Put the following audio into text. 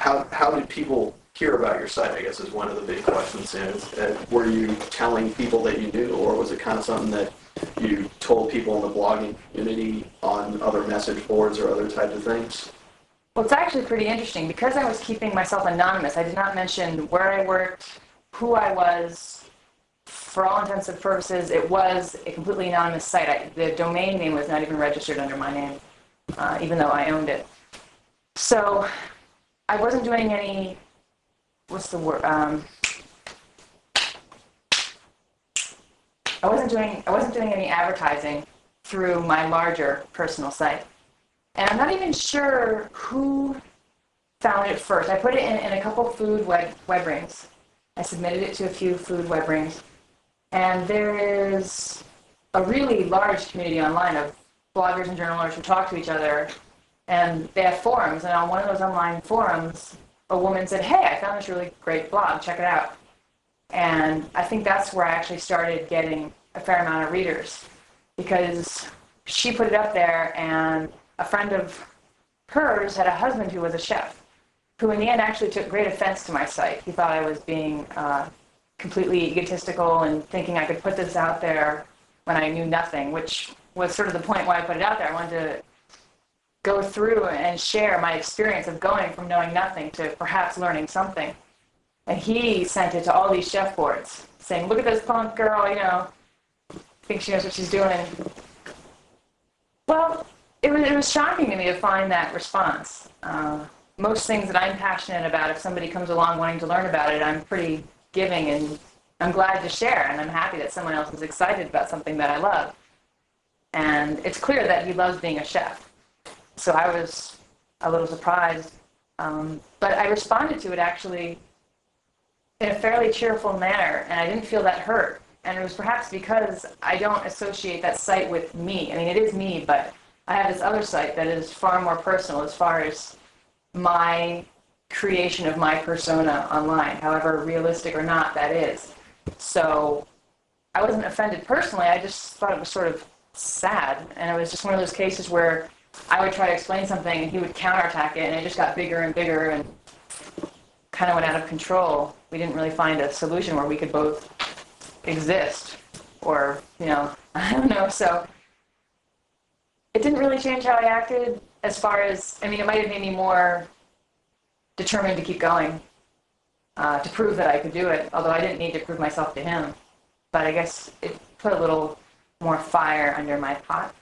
how did people hear about your site, I guess, is one of the big questions. Were you telling people that you knew, or was it kind of something that you told people in the blogging community on other message boards or other types of things? Well, it's actually pretty interesting. Because I was keeping myself anonymous, I did not mention where I worked, who I was. For all intents and purposes, it was a completely anonymous site. The domain name was not even registered under my name, even though I owned it. So I wasn't doing any, what's the word? I wasn't doing any advertising through my larger personal site. And I'm not even sure who found it first. I put it in a couple food web rings. I submitted it to a few food web rings. And there is a really large community online of bloggers and journalists who talk to each other. And they have forums. And on one of those online forums, a woman said, "Hey, I found this really great blog. Check it out." And I think that's where I actually started getting a fair amount of readers, because she put it up there, and a friend of hers had a husband who was a chef, who in the end actually took great offense to my site. He thought I was being completely egotistical and thinking I could put this out there when I knew nothing, which was sort of the point why I put it out there. I wanted to go through and share my experience of going from knowing nothing to perhaps learning something. And he sent it to all these chef boards saying, "Look at this punk girl, thinks she knows what she's doing." Well, it was shocking to me to find that response. Most things that I'm passionate about, if somebody comes along wanting to learn about it, I'm pretty giving, and I'm glad to share, and I'm happy that someone else is excited about something that I love. And it's clear that he loves being a chef. So I was a little surprised. But I responded to it actually in a fairly cheerful manner, and I didn't feel that hurt. And it was perhaps because I don't associate that site with me. I mean, it is me, but I have this other site that is far more personal as far as my creation of my persona online, however realistic or not that is. So I wasn't offended personally. I just thought it was sort of sad. And it was just one of those cases where I would try to explain something and he would counterattack it, and it just got bigger and bigger and kind of went out of control. We didn't really find a solution where we could both exist, or, I don't know. So it didn't really change how I acted as far as, it might have made me more determined to keep going, to prove that I could do it, although I didn't need to prove myself to him. But I guess it put a little more fire under my pot.